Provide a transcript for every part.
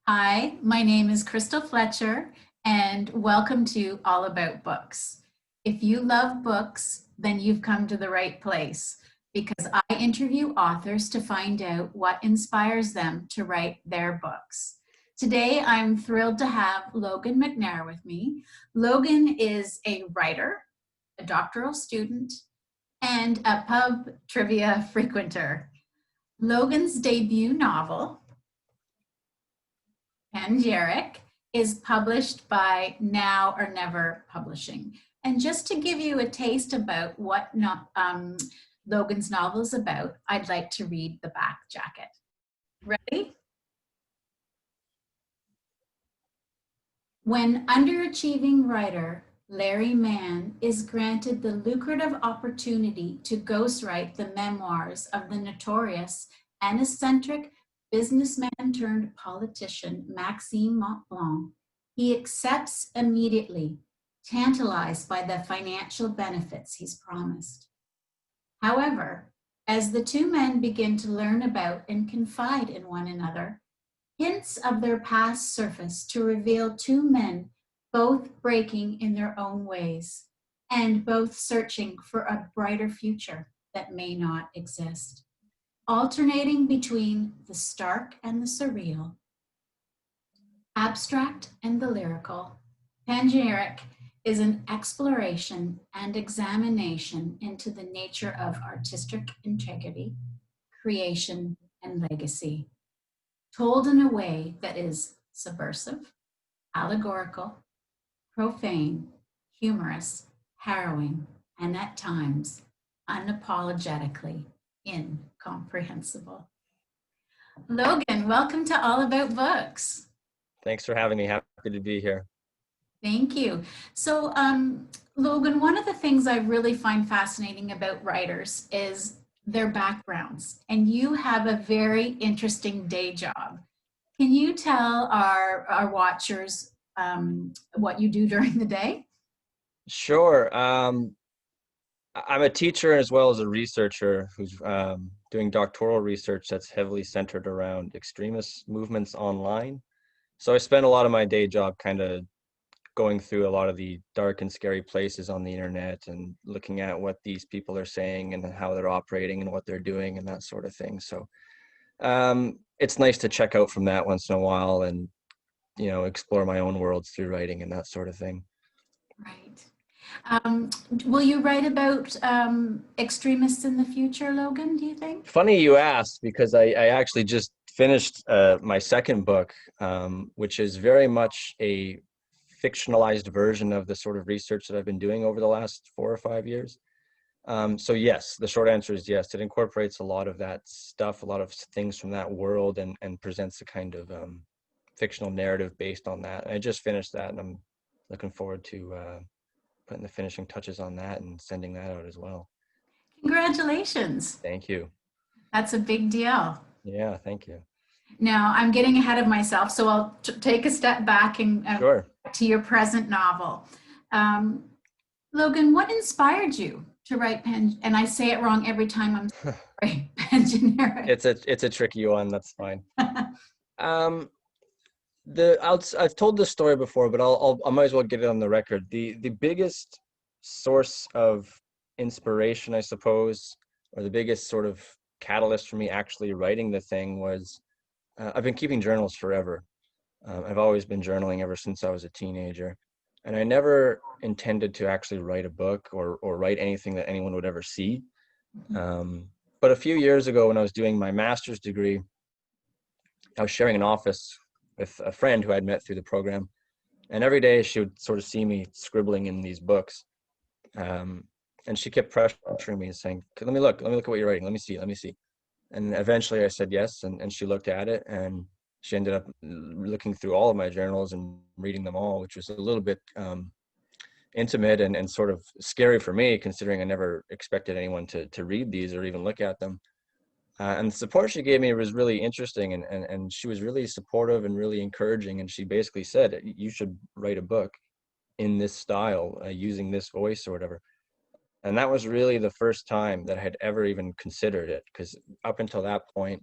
Hi, my name is Crystal Fletcher, and welcome to All About Books. If you love books, then you've come to the right place because I interview authors to find out what inspires them to write their books. Today, I'm thrilled to have Logan Macnair with me. Logan is a writer, a doctoral student, and a pub trivia frequenter. Logan's debut novel, Panegyric, is published by Now or Never Publishing. And just to give you a taste about what Logan's novel is about, I'd like to read the back jacket. Ready? When underachieving writer Larry Mann is granted the lucrative opportunity to ghostwrite the memoirs of the notorious and eccentric businessman turned politician Maxime Montblanc, he accepts immediately, tantalized by the financial benefits he's promised. However, as the two men begin to learn about and confide in one another, hints of their past surface to reveal two men both breaking in their own ways and both searching for a brighter future that may not exist. Alternating between the stark and the surreal, abstract and the lyrical, Panegyric is an exploration and examination into the nature of artistic integrity, creation, and legacy, told in a way that is subversive, allegorical, profane, humorous, harrowing, and at times unapologetically incomprehensible. Logan, welcome to All About Books. Thanks for having me. Happy to be here. Thank you. So, Logan, one of the things I really find fascinating about writers is their backgrounds, and you have a very interesting day job. Can you tell our watchers what you do during the day? Sure. I'm a teacher as well as a researcher who's doing doctoral research that's heavily centered around extremist movements online. So I spend a lot of my day job kind of going through a lot of the dark and scary places on the internet and looking at what these people are saying and how they're operating and what they're doing and that sort of thing. So it's nice to check out from that once in a while and, explore my own worlds through writing and that sort of thing. Right. Will you write about extremists in the future, Logan, do you think? Funny you asked, because I actually just finished my second book, which is very much a fictionalized version of the sort of research that I've been doing over the last 4 or 5 years. So yes, the short answer is yes. It incorporates a lot of that stuff, a lot of things from that world, and presents a kind of fictional narrative based on that. And I just finished that, and I'm looking forward to putting the finishing touches on that and sending that out as well. Congratulations. Thank you. That's a big deal. Yeah, thank you. Now, I'm getting ahead of myself, so I'll take a step back and Sure. to your present novel. Um, Logan, what inspired you to write And I say it wrong every time I'm sorry, Panegyric. It's a tricky one. That's fine. Um, I've told this story before, but I might as well get it on the record. The biggest source of inspiration, I suppose, or the biggest sort of catalyst for me actually writing the thing was I've been keeping journals forever. I've always been journaling ever since I was a teenager, and I never intended to actually write a book or write anything that anyone would ever see. But a few years ago, when I was doing my master's degree, I was sharing an office with a friend who I'd met through the program, and every day she would sort of see me scribbling in these books, and she kept pressuring me and saying, let me look at what you're writing, let me see. And eventually I said yes, and she looked at it, and she ended up looking through all of my journals and reading them all, which was a little bit intimate and sort of scary for me, considering I never expected anyone to read these or even look at them. And the support she gave me was really interesting, and she was really supportive and really encouraging, and she basically said, you should write a book in this style, using this voice or whatever. And that was really the first time that I had ever even considered it, because up until that point,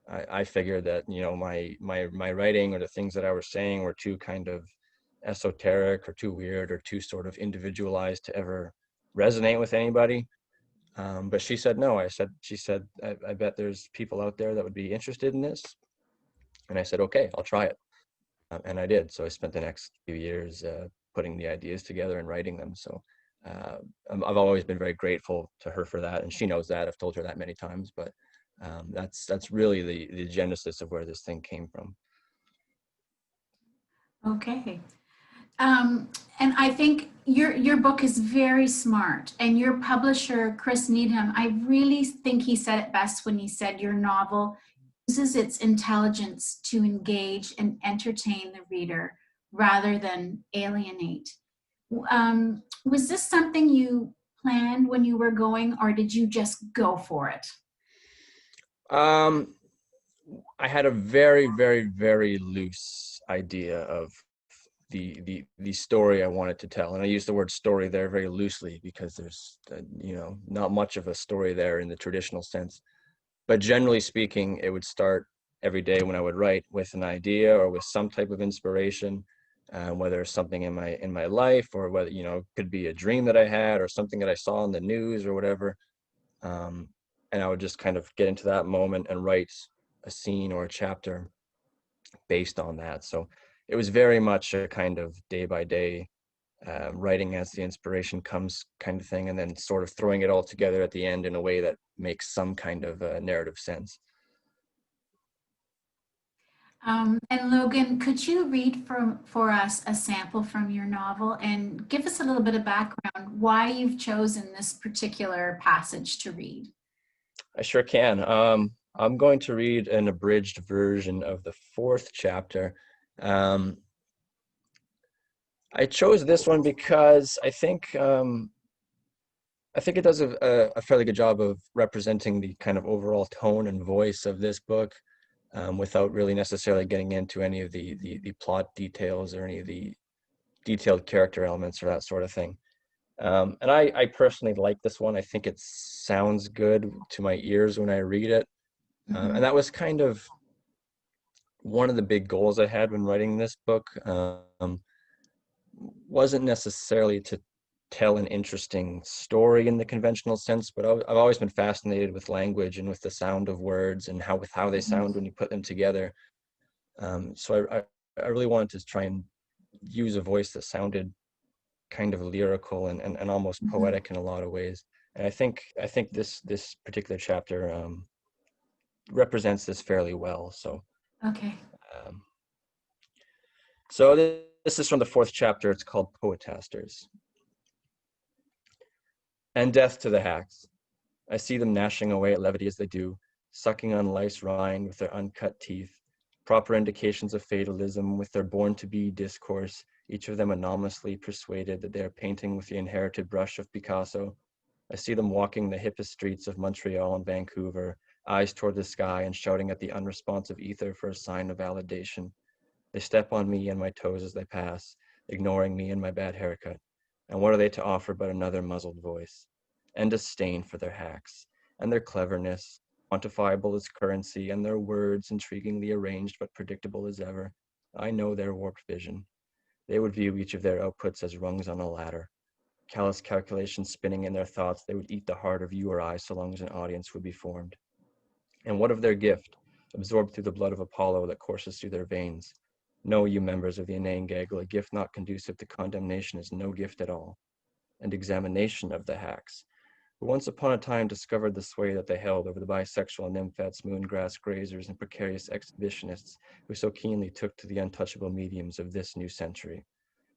I figured that, you know, my writing or the things that I was saying were too kind of esoteric or too weird or too sort of individualized to ever resonate with anybody. But she said no. She said, I bet there's people out there that would be interested in this. And I said, okay, I'll try it. And I did. So I spent the next few years putting the ideas together and writing them. So uh, I've always been very grateful to her for that, and she knows that. I've told her that many times. But that's really the genesis of where this thing came from. Okay. Um, and I think your book is very smart, and your publisher, Chris Needham, I really think he said it best when he said your novel uses its intelligence to engage and entertain the reader rather than alienate. Was this something you planned when you were going, or did you just go for it? Um, I had a very, very, very loose idea of the story I wanted to tell, and I use the word story there very loosely because there's you know, not much of a story there in the traditional sense. But generally speaking, it would start every day when I would write with an idea or with some type of inspiration, whether it's something in my life, or whether, you know, it could be a dream that I had or something that I saw in the news or whatever. Um, and I would just kind of get into that moment and write a scene or a chapter based on that. So it was very much a kind of day by day, writing as the inspiration comes kind of thing, and then sort of throwing it all together at the end in a way that makes some kind of narrative sense. And Logan, could you read for us a sample from your novel and give us a little bit of background why you've chosen this particular passage to read? I sure can. I'm going to read an abridged version of the fourth chapter. Um, I chose this one because I think it does a fairly good job of representing the kind of overall tone and voice of this book, without really necessarily getting into any of the plot details or any of the detailed character elements or that sort of thing. And I personally like this one. I think it sounds good to my ears when I read it. And Mhm. that was kind of one of the big goals I had when writing this book. Wasn't necessarily to tell an interesting story in the conventional sense, but I've always been fascinated with language and with the sound of words and how they Mhm. sound when you put them together. So I really wanted to try and use a voice that sounded kind of lyrical and almost Mhm. poetic in a lot of ways. And I think this particular chapter represents this fairly well. Okay. Um, so this is from the fourth chapter. It's called Poetasters. And death to the hacks. I see them gnashing away at levity as they do, sucking on life's rind with their uncut teeth, proper indications of fatalism with their born-to-be discourse, each of them anomalously persuaded that they are painting with the inherited brush of Picasso. I see them walking the hippest streets of Montreal and Vancouver, eyes toward the sky and shouting at the unresponsive ether for a sign of validation. They step on me and my toes as they pass, ignoring me and my bad haircut. And what are they to offer but another muzzled voice? And disdain for their hacks, and their cleverness, quantifiable as currency, and their words intriguingly arranged but predictable as ever. I know their warped vision. They would view each of their outputs as rungs on a ladder. Callous calculations spinning in their thoughts, they would eat the heart of you or I so long as an audience would be formed. And what of their gift, absorbed through the blood of Apollo that courses through their veins? Know, you members of the inane gaggle, a gift not conducive to condemnation is no gift at all. And examination of the hacks, who once upon a time discovered the sway that they held over the bisexual nymphets, moongrass grazers, and precarious exhibitionists who so keenly took to the untouchable mediums of this new century.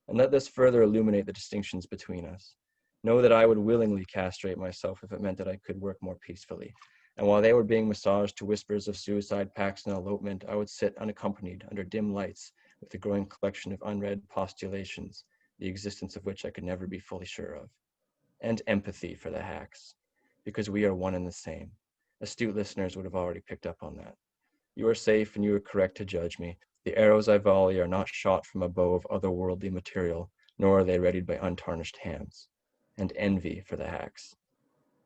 And let this further illuminate the distinctions between us. Know that I would willingly castrate myself if it meant that I could work more peacefully. And while they were being massaged to whispers of suicide pacts and elopement, I would sit unaccompanied under dim lights with a growing collection of unread postulations, the existence of which I could never be fully sure of. And empathy for the hacks, because we are one and the same. Astute listeners would have already picked up on that. You are safe and you are correct to judge me. The arrows I volley are not shot from a bow of otherworldly material, nor are they readied by untarnished hands. And envy for the hacks,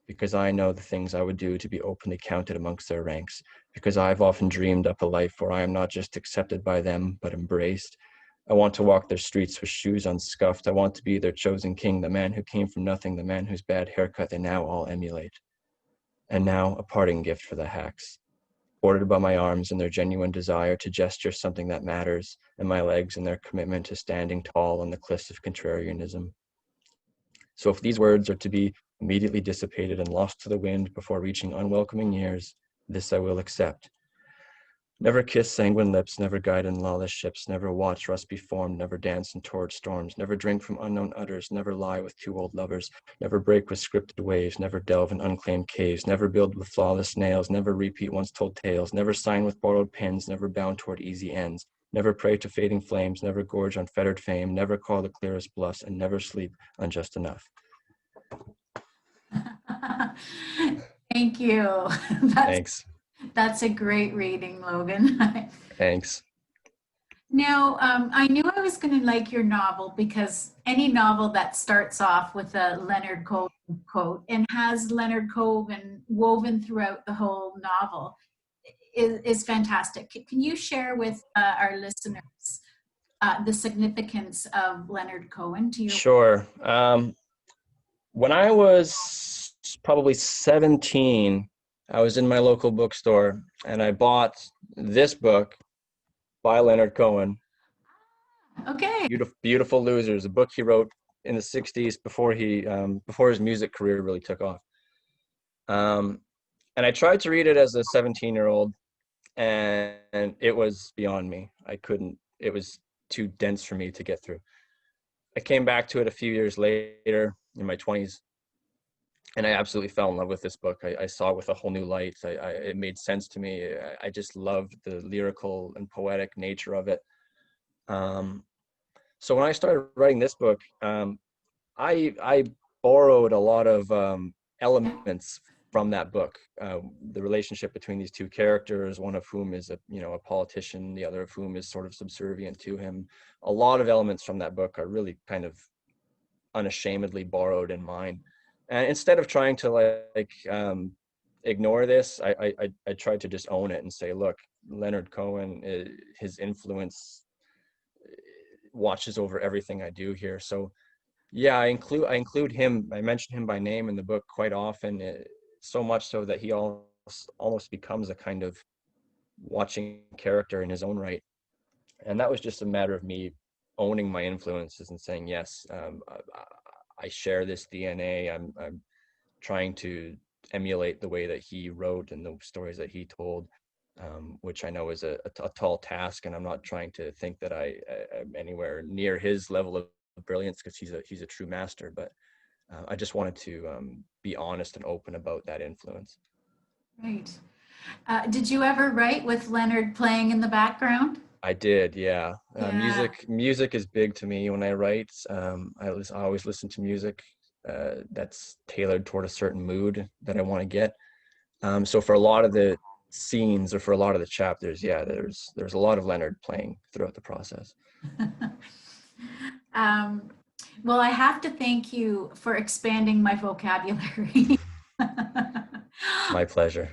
because I know the things I would do to be openly counted amongst their ranks, because I've often dreamed up a life where I am not just accepted by them, but embraced. I want to walk their streets with shoes unscuffed. I want to be their chosen king, the man who came from nothing, the man whose bad haircut they now all emulate. And now a parting gift for the hacks, ordered by my arms and their genuine desire to gesture something that matters, and my legs and their commitment to standing tall on the cliffs of contrarianism. So if these words are to be immediately dissipated and lost to the wind before reaching unwelcoming ears, this I will accept. Never kiss sanguine lips, never guide in lawless ships, never watch rust be formed, never dance in torrid storms, never drink from unknown udders, never lie with two old lovers, never break with scripted waves, never delve in unclaimed caves, never build with flawless nails, never repeat once told tales, never sign with borrowed pens, never bound toward easy ends, never pray to fading flames, never gorge on fettered fame, never call the clearest bluffs, and never sleep on just enough. Thank you. Thanks. That's a great reading, Logan. Thanks. Now, I knew I was going to like your novel because any novel that starts off with a Leonard Cohen quote and has Leonard Cohen woven throughout the whole novel is fantastic. Can you share with our listeners the significance of Leonard Cohen to your? Sure. When I was probably 17, I was in my local bookstore and I bought this book by Leonard Cohen. Okay. Beautiful Losers, a book he wrote in the 60s before his music career really took off. And I tried to read it as a 17-year-old, and it was beyond me. I couldn't, it was too dense for me to get through. I came back to it a few years later in my 20s, and I absolutely fell in love with this book. I saw it with a whole new light. It made sense to me. I just loved the lyrical and poetic nature of it. So when I started writing this book, I borrowed a lot of elements from that book. The relationship between these two characters, one of whom is a politician, the other of whom is sort of subservient to him. A lot of elements from that book are really kind of unashamedly borrowed in mine. And instead of trying to ignore this, I tried to just own it and say, look, Leonard Cohen, his influence watches over everything I do here. So yeah, I include him. I mention him by name in the book quite often, so much so that he almost becomes a kind of watching character in his own right. And that was just a matter of me owning my influences and saying, yes, I share this DNA. I'm trying to emulate the way that he wrote and the stories that he told, which I know is a tall task, and I'm not trying to think that I'm anywhere near his level of brilliance, because he's a true master. But I just wanted to be honest and open about that influence. Right. Did you ever write with Leonard playing in the background? I did, yeah. Yeah. Music is big to me when I write. I always listen to music that's tailored toward a certain mood that I want to get. So for a lot of the scenes or for a lot of the chapters, yeah, there's a lot of Leonard playing throughout the process. Well, I have to thank you for expanding my vocabulary. My pleasure.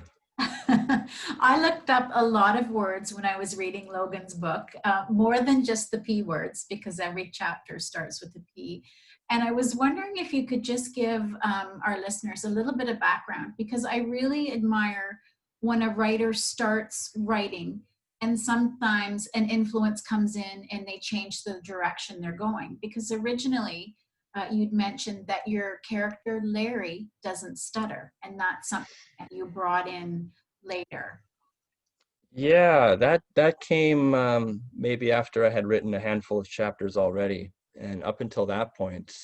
I looked up a lot of words when I was reading Logan's book, more than just the P words, because every chapter starts with a P. And I was wondering if you could just give our listeners a little bit of background, because I really admire when a writer starts writing and sometimes an influence comes in and they change the direction they're going. Because originally you'd mentioned that your character Larry doesn't stutter, and that's something that you brought in later. Yeah, that came maybe after I had written a handful of chapters already, and up until that point,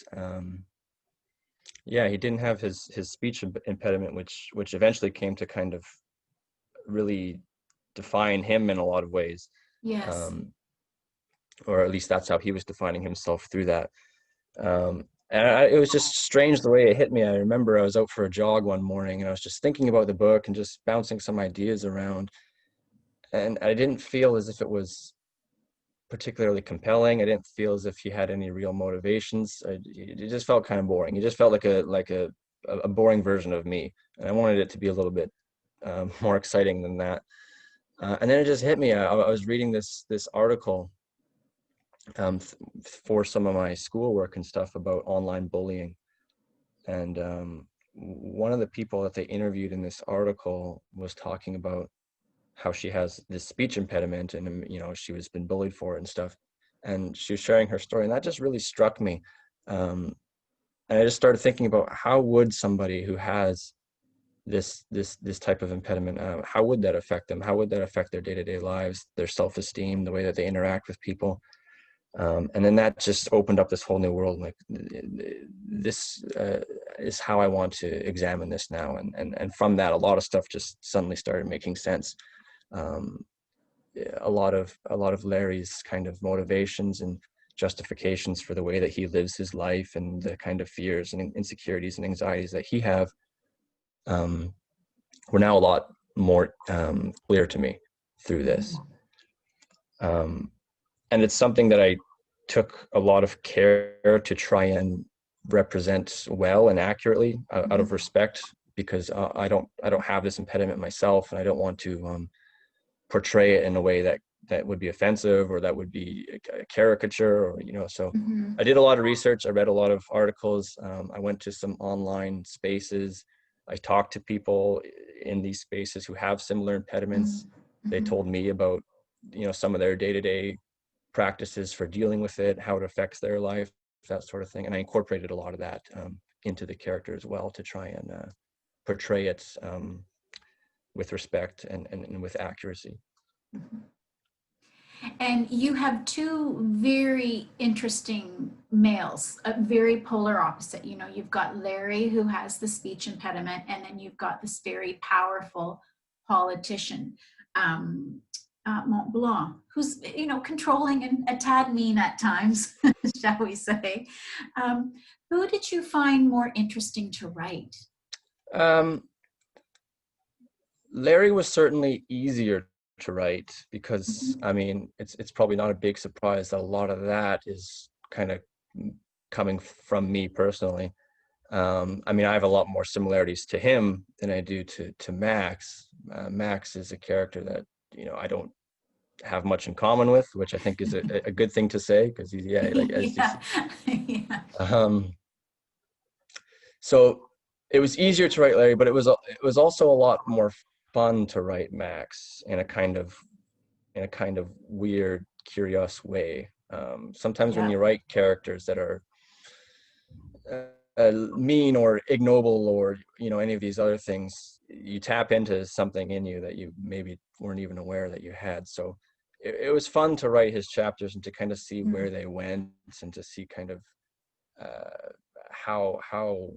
yeah, he didn't have his speech impediment, which eventually came to kind of really define him in a lot of ways. Yes. Or at least that's how he was defining himself through that. And it was just strange the way it hit me. I remember I was out for a jog one morning and I was just thinking about the book and just bouncing some ideas around. And I didn't feel as if it was particularly compelling. I didn't feel as if he had any real motivations. It just felt kind of boring. It just felt like a a boring version of me, and I wanted it to be a little bit more exciting than that. And then it just hit me. I was reading this article for some of my schoolwork and stuff about online bullying, and one of the people that they interviewed in this article was talking about how she has this speech impediment, and she was been bullied for it and stuff, and she was sharing her story, and that just really struck me. And I just started thinking about how would somebody who has this type of impediment, how would that affect them? How would that affect their day-to-day lives, their self-esteem, the way that they interact with people? And then that just opened up this whole new world. Like, this is how I want to examine this now. And from that, a lot of stuff just suddenly started making sense. A lot of Larry's kind of motivations and justifications for the way that he lives his life, and the kind of fears and insecurities and anxieties that he have, were now a lot more clear to me through this. And it's something that I took a lot of care to try and represent well and accurately, out of respect, because I don't have this impediment myself, and I don't want to portray it in a way that would be offensive, or that would be a caricature, or so I did a lot of research. I read a lot of articles. I went to some online spaces. I talked to people in these spaces who have similar impediments. They told me about some of their day-to-day practices for dealing with it, how it affects their life, that sort of thing. And I incorporated a lot of that into the character as well, to try and portray it with respect and with accuracy. And you have two very interesting males, a very polar opposite. You've got Larry, who has the speech impediment, and then you've got this very powerful politician, Mont Blanc, who's controlling and a tad mean at times, shall we say. Who did you find more interesting to write? Larry was certainly easier to write, because I mean, it's probably not a big surprise that a lot of that is kind of coming from me personally. I mean, I have a lot more similarities to him than I do to Max. Max is a character that I don't have much in common with, which I think is a good thing to say, because he's so it was easier to write Larry, but it was also a lot more fun to write Max in a kind of weird, curious way. Sometimes when you write characters that are mean or ignoble, or any of these other things, you tap into something in you that you maybe weren't even aware that you had. So it was fun to write his chapters, and to kind of see where they went, and to see kind of how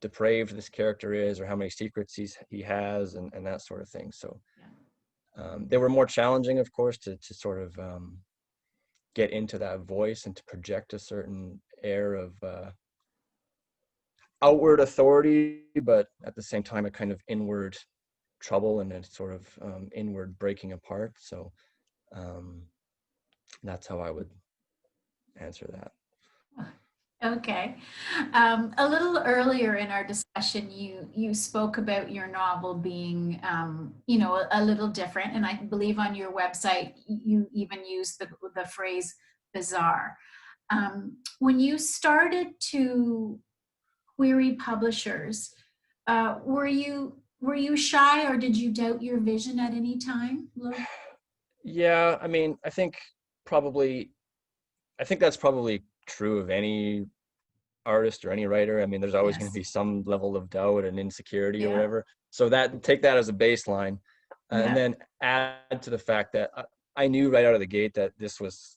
depraved this character is, or how many secrets he has, and that sort of thing. So they were more challenging, of course, to sort of get into that voice, and to project a certain air of outward authority, but at the same time a kind of inward trouble, and a sort of inward breaking apart. So that's how I would answer that. Okay. A little earlier in our discussion, you spoke about your novel being, a little different, and I believe on your website you even used the phrase bizarre. When you started to query publishers, were you shy, or did you doubt your vision at any time? Yeah, I mean, I think that's probably true of any artist or any writer. I mean, there's always going to be some level of doubt and insecurity or whatever. So take that as a baseline, and then add to the fact that I knew right out of the gate that this was,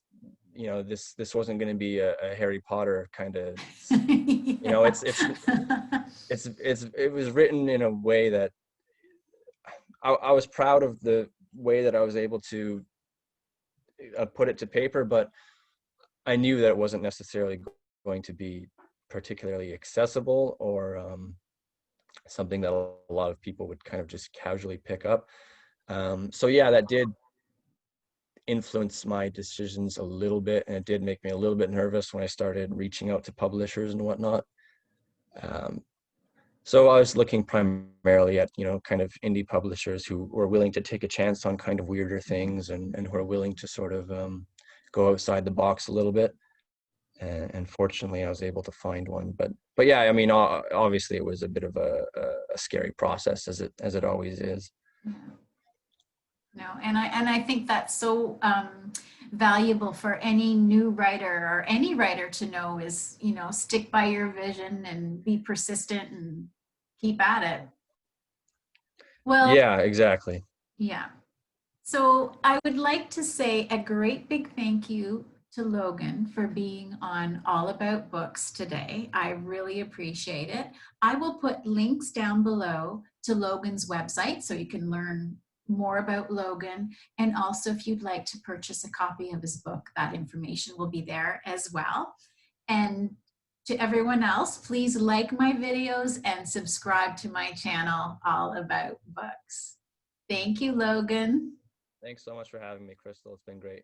this wasn't going to be a Harry Potter kind of, it was written in a way that I was proud of the way that I was able to put it to paper, but I knew that it wasn't necessarily going to be particularly accessible, or something that a lot of people would kind of just casually pick up. So yeah, that did influence my decisions a little bit, and it did make me a little bit nervous when I started reaching out to publishers and whatnot. So I was looking primarily at, you know, kind of indie publishers who were willing to take a chance on kind of weirder things, and who are willing to sort of go outside the box a little bit. And fortunately, I was able to find one. But yeah, I mean, obviously, it was a bit of a scary process, as it always is. Yeah. No, and I think that's so valuable for any new writer or any writer to know is, you know, stick by your vision and be persistent and keep at it. Well, Yeah, exactly. yeah. So I would like to say a great big thank you to Logan for being on All About Books today. I really appreciate it. I will put links down below to Logan's website so you can learn more about Logan. And also, if you'd like to purchase a copy of his book, that information will be there as well. And to everyone else, please like my videos and subscribe to my channel, All About Books. Thank you, Logan. Thanks so much for having me, Crystal. It's been great.